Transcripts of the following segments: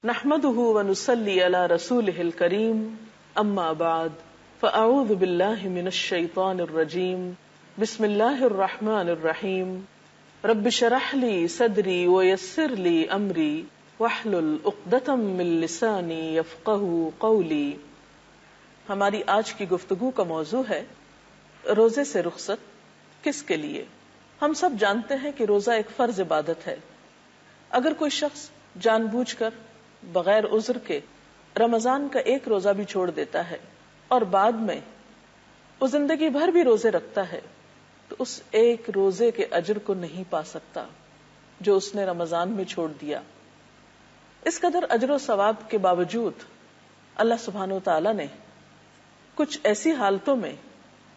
نحمده ونصلي على رسوله الكريم اما بعد فاعوذ بالله من الشيطان الرجيم بسم الله الرحمن الرحيم رب اشرح لي صدري ويسر لي امري واحلل عقدة من لساني يفقهوا قولي۔ ہماری آج کی گفتگو کا موضوع ہے روزے سے رخصت کس کے لیے۔ ہم سب جانتے ہیں کہ روزہ ایک فرض عبادت ہے۔ اگر کوئی شخص جان بوجھ کر بغیر عذر کے رمضان کا ایک روزہ بھی چھوڑ دیتا ہے اور بعد میں وہ زندگی بھر بھی روزے رکھتا ہے تو اس ایک روزے کے اجر کو نہیں پا سکتا جو اس نے رمضان میں چھوڑ دیا۔ اس قدر اجر و ثواب کے باوجود اللہ سبحانہ و تعالی نے کچھ ایسی حالتوں میں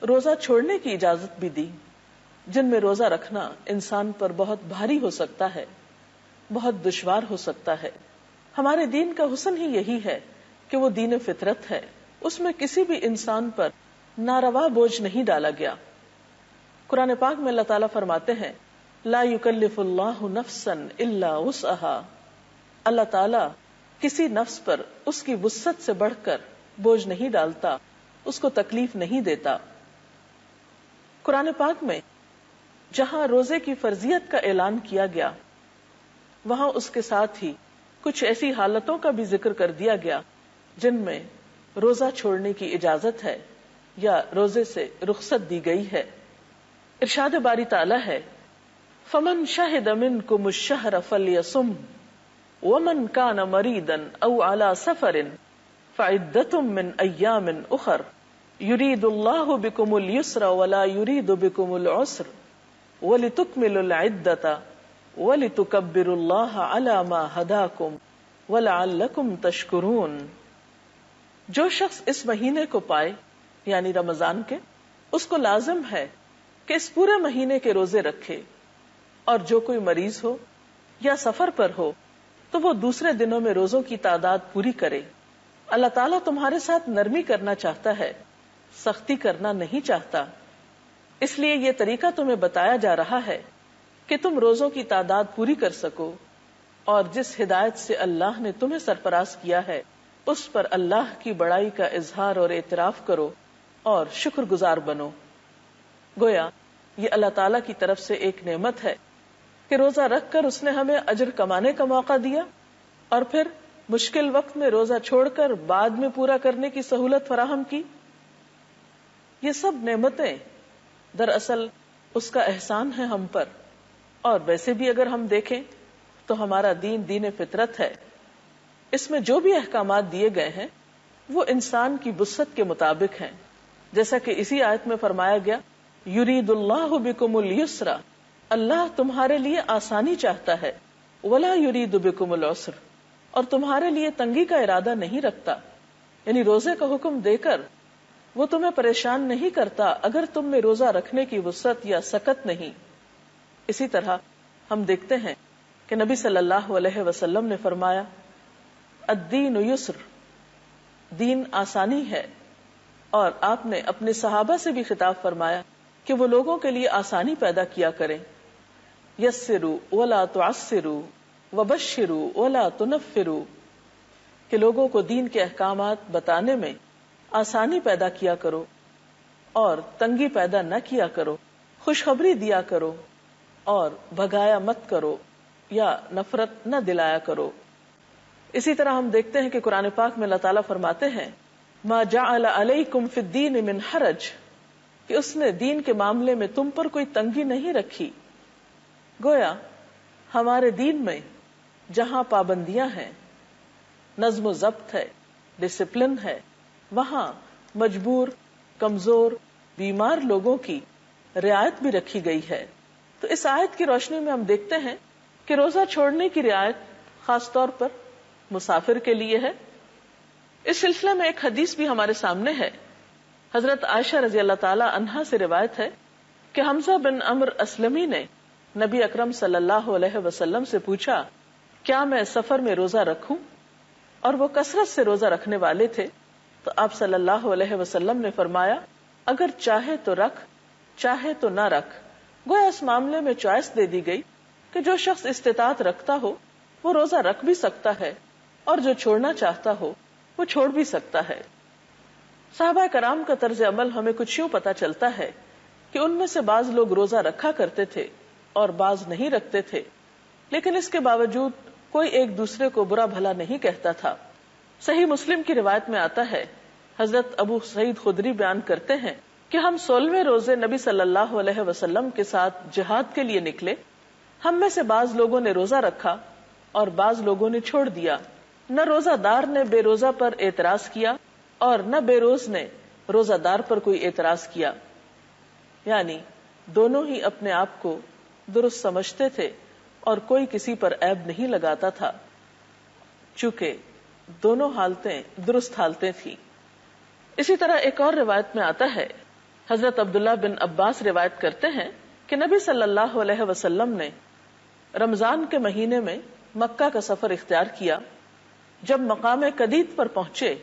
روزہ چھوڑنے کی اجازت بھی دی جن میں روزہ رکھنا انسان پر بہت بھاری ہو سکتا ہے، بہت دشوار ہو سکتا ہے۔ ہمارے دین کا حسن ہی یہی ہے کہ وہ دین فطرت ہے، اس میں کسی بھی انسان پر ناروا بوجھ نہیں ڈالا گیا۔ قرآن پاک میں اللہ تعالیٰ فرماتے ہیں لا یکلف اللہ نفسا الا وسعها، اللہ تعالیٰ کسی نفس پر اس کی وسعت سے بڑھ کر بوجھ نہیں ڈالتا، اس کو تکلیف نہیں دیتا۔ قرآن پاک میں جہاں روزے کی فرضیت کا اعلان کیا گیا وہاں اس کے ساتھ ہی کچھ ایسی حالتوں کا بھی ذکر کر دیا گیا جن میں روزہ چھوڑنے کی اجازت ہے یا روزے سے رخصت دی گئی ہے۔ ارشاد باری تعالی ہے فمن شہد منکم الشہر فلیصم ومن کان مریضا او علی سفر فعدۃ من ایام اخر یرید اللہ بکم اليسر ولا یرید بکم العسر ولتکملوا العدۃ وَلِتُكَبِّرُوا اللَّهَ عَلَى مَا هَدَاكُمْ وَلَعَلَّكُمْ تَشْكُرُونَ۔ جو شخص اس مہینے کو پائے یعنی رمضان کے، اس کو لازم ہے کہ اس پورے مہینے کے روزے رکھے، اور جو کوئی مریض ہو یا سفر پر ہو تو وہ دوسرے دنوں میں روزوں کی تعداد پوری کرے۔ اللہ تعالیٰ تمہارے ساتھ نرمی کرنا چاہتا ہے، سختی کرنا نہیں چاہتا، اس لیے یہ طریقہ تمہیں بتایا جا رہا ہے کہ تم روزوں کی تعداد پوری کر سکو، اور جس ہدایت سے اللہ نے تمہیں سرفراز کیا ہے اس پر اللہ کی بڑائی کا اظہار اور اعتراف کرو اور شکر گزار بنو۔ گویا یہ اللہ تعالی کی طرف سے ایک نعمت ہے کہ روزہ رکھ کر اس نے ہمیں اجر کمانے کا موقع دیا، اور پھر مشکل وقت میں روزہ چھوڑ کر بعد میں پورا کرنے کی سہولت فراہم کی۔ یہ سب نعمتیں دراصل اس کا احسان ہے ہم پر، اور ویسے بھی اگر ہم دیکھیں تو ہمارا دین دین فطرت ہے۔ اس میں جو بھی احکامات دیے گئے ہیں وہ انسان کی وسعت کے مطابق ہیں، جیسا کہ اسی آیت میں فرمایا گیا یرید اللہ بکم اليسر، اللہ تمہارے لیے آسانی چاہتا ہے، ولا یرید بکم العسر، اور تمہارے لیے تنگی کا ارادہ نہیں رکھتا، یعنی روزے کا حکم دے کر وہ تمہیں پریشان نہیں کرتا اگر تم میں روزہ رکھنے کی وسعت یا سکت نہیں۔ اسی طرح ہم دیکھتے ہیں کہ نبی صلی اللہ علیہ وسلم نے فرمایا الدین یسر، دین آسانی ہے، اور آپ نے اپنے صحابہ سے بھی خطاب فرمایا کہ وہ لوگوں کے لیے آسانی پیدا کیا کریں، یسروا ولا تعسروا وبشروا ولا تنفروا، کہ لوگوں کو دین کے احکامات بتانے میں آسانی پیدا کیا کرو اور تنگی پیدا نہ کیا کرو، خوشخبری دیا کرو اور بھگایا مت کرو یا نفرت نہ دلایا کرو۔ اسی طرح ہم دیکھتے ہیں کہ قرآن پاک میں اللہ تعالیٰ فرماتے ہیں ما جعل علیکم فی الدین من حرج، کہ اس نے دین کے معاملے میں تم پر کوئی تنگی نہیں رکھی۔ گویا ہمارے دین میں جہاں پابندیاں ہیں، نظم و ضبط ہے، ڈسپلن ہے، وہاں مجبور، کمزور، بیمار لوگوں کی رعایت بھی رکھی گئی ہے۔ تو اس آیت کی روشنی میں ہم دیکھتے ہیں کہ روزہ چھوڑنے کی رعایت خاص طور پر مسافر کے لیے ہے۔ اس سلسلے میں ایک حدیث بھی ہمارے سامنے ہے۔ حضرت عائشہ رضی اللہ تعالی عنہا سے روایت ہے کہ حمزہ بن عمرو اسلمی نے نبی اکرم صلی اللہ علیہ وسلم سے پوچھا کیا میں سفر میں روزہ رکھوں، اور وہ کثرت سے روزہ رکھنے والے تھے، تو آپ صلی اللہ علیہ وسلم نے فرمایا اگر چاہے تو رکھ، چاہے تو نہ رکھ۔ گویا اس معاملے میں چوائس دے دی گئی کہ جو شخص استطاعت رکھتا ہو وہ روزہ رکھ بھی سکتا ہے، اور جو چھوڑنا چاہتا ہو وہ چھوڑ بھی سکتا ہے۔ صحابہ کرام کا طرز عمل ہمیں کچھ یوں پتہ چلتا ہے کہ ان میں سے بعض لوگ روزہ رکھا کرتے تھے اور بعض نہیں رکھتے تھے، لیکن اس کے باوجود کوئی ایک دوسرے کو برا بھلا نہیں کہتا تھا۔ صحیح مسلم کی روایت میں آتا ہے، حضرت ابو سعید خدری بیان کرتے ہیں کہ ہم 16ویں روزے نبی صلی اللہ علیہ وسلم کے ساتھ جہاد کے لیے نکلے۔ ہم میں سے بعض لوگوں نے روزہ رکھا اور بعض لوگوں نے چھوڑ دیا۔ نہ روزہ دار نے بے روزہ پر اعتراض کیا اور نہ بے روز نے روزہ دار پر کوئی اعتراض کیا، یعنی دونوں ہی اپنے آپ کو درست سمجھتے تھے اور کوئی کسی پر عیب نہیں لگاتا تھا، چونکہ دونوں حالتیں درست حالتیں تھیں۔ اسی طرح ایک اور روایت میں آتا ہے، حضرت عبداللہ بن عباس روایت کرتے ہیں کہ نبی صلی اللہ علیہ وسلم نے رمضان کے مہینے میں مکہ کا سفر اختیار کیا۔ جب مقام قدید پر پہنچے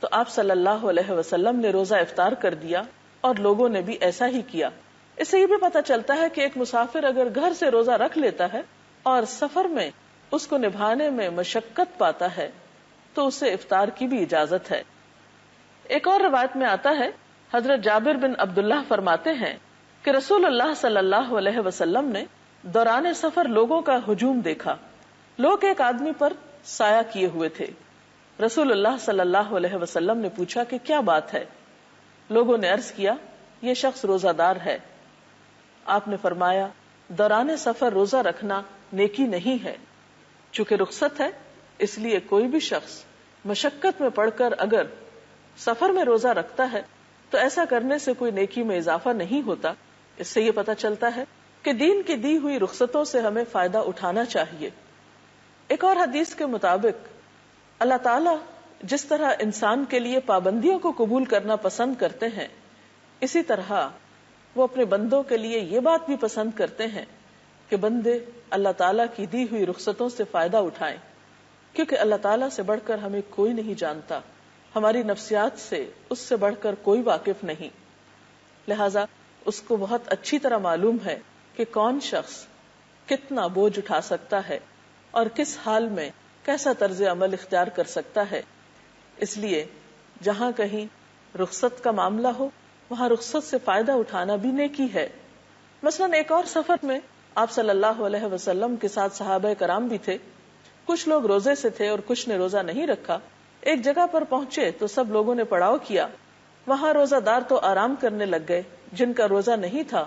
تو آپ صلی اللہ علیہ وسلم نے روزہ افطار کر دیا اور لوگوں نے بھی ایسا ہی کیا۔ اس سے یہ بھی پتہ چلتا ہے کہ ایک مسافر اگر گھر سے روزہ رکھ لیتا ہے اور سفر میں اس کو نبھانے میں مشقت پاتا ہے تو اسے افطار کی بھی اجازت ہے۔ ایک اور روایت میں آتا ہے، حضرت جابر بن عبداللہ فرماتے ہیں کہ رسول اللہ صلی اللہ علیہ وسلم نے دوران سفر لوگوں کا ہجوم دیکھا۔ لوگ ایک آدمی پر سایہ کیے ہوئے تھے۔ رسول اللہ صلی اللہ علیہ وسلم نے پوچھا کہ کیا بات ہے؟ لوگوں نے عرض کیا، یہ شخص روزہ دار ہے۔ آپ نے فرمایا، دوران سفر روزہ رکھنا نیکی نہیں ہے، چونکہ رخصت ہے، اس لیے کوئی بھی شخص مشقت میں پڑ کر اگر سفر میں روزہ رکھتا ہے تو ایسا کرنے سے کوئی نیکی میں اضافہ نہیں ہوتا۔ اس سے یہ پتہ چلتا ہے کہ دین کی دی ہوئی رخصتوں سے ہمیں فائدہ اٹھانا چاہیے۔ ایک اور حدیث کے مطابق اللہ تعالیٰ جس طرح انسان کے لیے پابندیوں کو قبول کرنا پسند کرتے ہیں، اسی طرح وہ اپنے بندوں کے لیے یہ بات بھی پسند کرتے ہیں کہ بندے اللہ تعالیٰ کی دی ہوئی رخصتوں سے فائدہ اٹھائیں، کیونکہ اللہ تعالیٰ سے بڑھ کر ہمیں کوئی نہیں جانتا، ہماری نفسیات سے اس سے بڑھ کر کوئی واقف نہیں، لہذا اس کو بہت اچھی طرح معلوم ہے کہ کون شخص کتنا بوجھ اٹھا سکتا ہے اور کس حال میں کیسا طرز عمل اختیار کر سکتا ہے۔ اس لیے جہاں کہیں رخصت کا معاملہ ہو وہاں رخصت سے فائدہ اٹھانا بھی نیکی ہے۔ مثلاً ایک اور سفر میں آپ صلی اللہ علیہ وسلم کے ساتھ صحابہ کرام بھی تھے۔ کچھ لوگ روزے سے تھے اور کچھ نے روزہ نہیں رکھا۔ ایک جگہ پر پہنچے تو سب لوگوں نے پڑاؤ کیا۔ وہاں روزہ دار تو آرام کرنے لگ گئے، جن کا روزہ نہیں تھا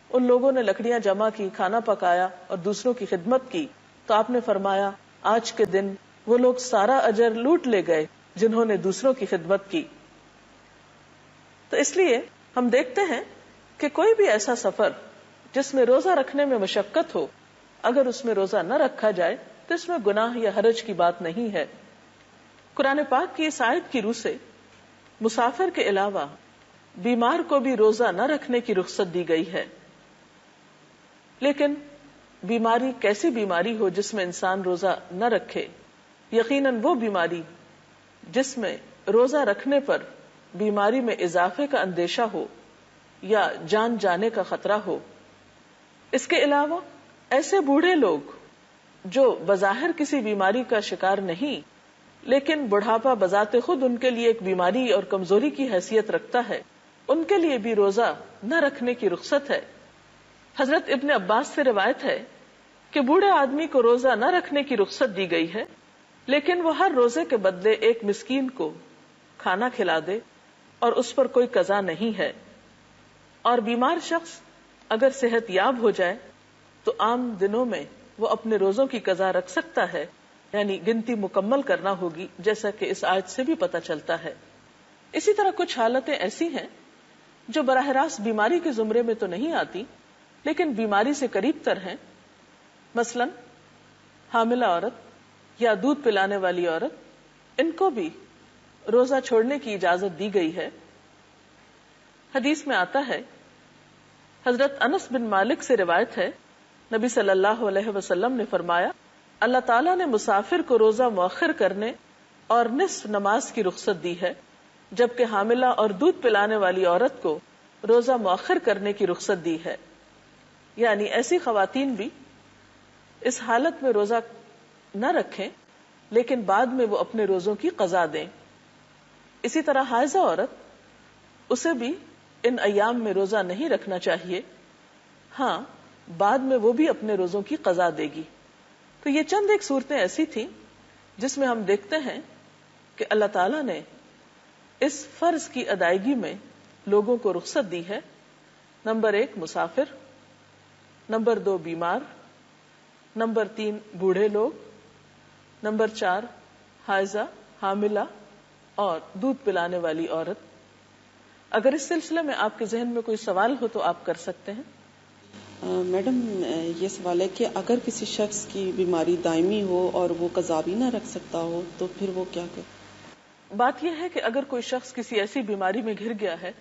ان لوگوں نے لکڑیاں جمع کی، کھانا پکایا اور دوسروں کی خدمت کی۔ تو آپ نے فرمایا، آج کے دن وہ لوگ سارا اجر لوٹ لے گئے جنہوں نے دوسروں کی خدمت کی۔ تو اس لیے ہم دیکھتے ہیں کہ کوئی بھی ایسا سفر جس میں روزہ رکھنے میں مشقت ہو، اگر اس میں روزہ نہ رکھا جائے تو اس میں گناہ یا حرج کی بات نہیں ہے۔ قرآن پاک کی اس آیت کی روح سے مسافر کے علاوہ بیمار کو بھی روزہ نہ رکھنے کی رخصت دی گئی ہے، لیکن بیماری کیسی بیماری ہو جس میں انسان روزہ نہ رکھے؟ یقیناً وہ بیماری جس میں روزہ رکھنے پر بیماری میں اضافے کا اندیشہ ہو یا جان جانے کا خطرہ ہو۔ اس کے علاوہ ایسے بوڑھے لوگ جو بظاہر کسی بیماری کا شکار نہیں، لیکن بڑھاپا بذات خود ان کے لیے ایک بیماری اور کمزوری کی حیثیت رکھتا ہے، ان کے لیے بھی روزہ نہ رکھنے کی رخصت ہے۔ حضرت ابن عباس سے روایت ہے کہ بوڑھے آدمی کو روزہ نہ رکھنے کی رخصت دی گئی ہے، لیکن وہ ہر روزے کے بدلے ایک مسکین کو کھانا کھلا دے اور اس پر کوئی قضا نہیں ہے۔ اور بیمار شخص اگر صحت یاب ہو جائے تو عام دنوں میں وہ اپنے روزوں کی قضا رکھ سکتا ہے، یعنی گنتی مکمل کرنا ہوگی، جیسا کہ اس آیت سے بھی پتہ چلتا ہے۔ اسی طرح کچھ حالتیں ایسی ہیں جو براہ راست بیماری کے زمرے میں تو نہیں آتی لیکن بیماری سے قریب تر ہیں، مثلا حاملہ عورت یا دودھ پلانے والی عورت، ان کو بھی روزہ چھوڑنے کی اجازت دی گئی ہے۔ حدیث میں آتا ہے، حضرت انس بن مالک سے روایت ہے، نبی صلی اللہ علیہ وسلم نے فرمایا، اللہ تعالیٰ نے مسافر کو روزہ مؤخر کرنے اور نصف نماز کی رخصت دی ہے، جبکہ حاملہ اور دودھ پلانے والی عورت کو روزہ مؤخر کرنے کی رخصت دی ہے۔ یعنی ایسی خواتین بھی اس حالت میں روزہ نہ رکھیں لیکن بعد میں وہ اپنے روزوں کی قضا دیں. اسی طرح حائضہ عورت، اسے بھی ان ایام میں روزہ نہیں رکھنا چاہیے، ہاں بعد میں وہ بھی اپنے روزوں کی قضا دے گی. تو یہ چند ایک صورتیں ایسی تھیں جس میں ہم دیکھتے ہیں کہ اللہ تعالیٰ نے اس فرض کی ادائیگی میں لوگوں کو رخصت دی ہے. نمبر 1 مسافر، نمبر 2 بیمار، نمبر 3 بوڑھے لوگ، نمبر 4 حائضہ، حاملہ اور دودھ پلانے والی عورت. اگر اس سلسلے میں آپ کے ذہن میں کوئی سوال ہو تو آپ کر سکتے ہیں. میڈم یہ سوال ہے کہ اگر کسی شخص کی بیماری دائمی ہو اور وہ قضا بھی نہ رکھ سکتا ہو تو پھر وہ کیا کرے؟ بات یہ ہے کہ اگر کوئی شخص کسی ایسی بیماری میں گھر گیا ہے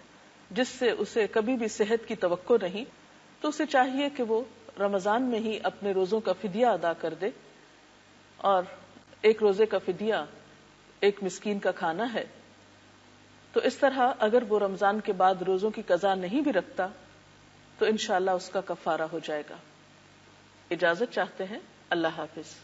جس سے اسے کبھی بھی صحت کی توقع نہیں، تو اسے چاہیے کہ وہ رمضان میں ہی اپنے روزوں کا فدیہ ادا کر دے، اور ایک روزے کا فدیہ ایک مسکین کا کھانا ہے. تو اس طرح اگر وہ رمضان کے بعد روزوں کی قضا نہیں بھی رکھتا تو انشاءاللہ اس کا کفارہ ہو جائے گا. اجازت چاہتے ہیں. اللہ حافظ.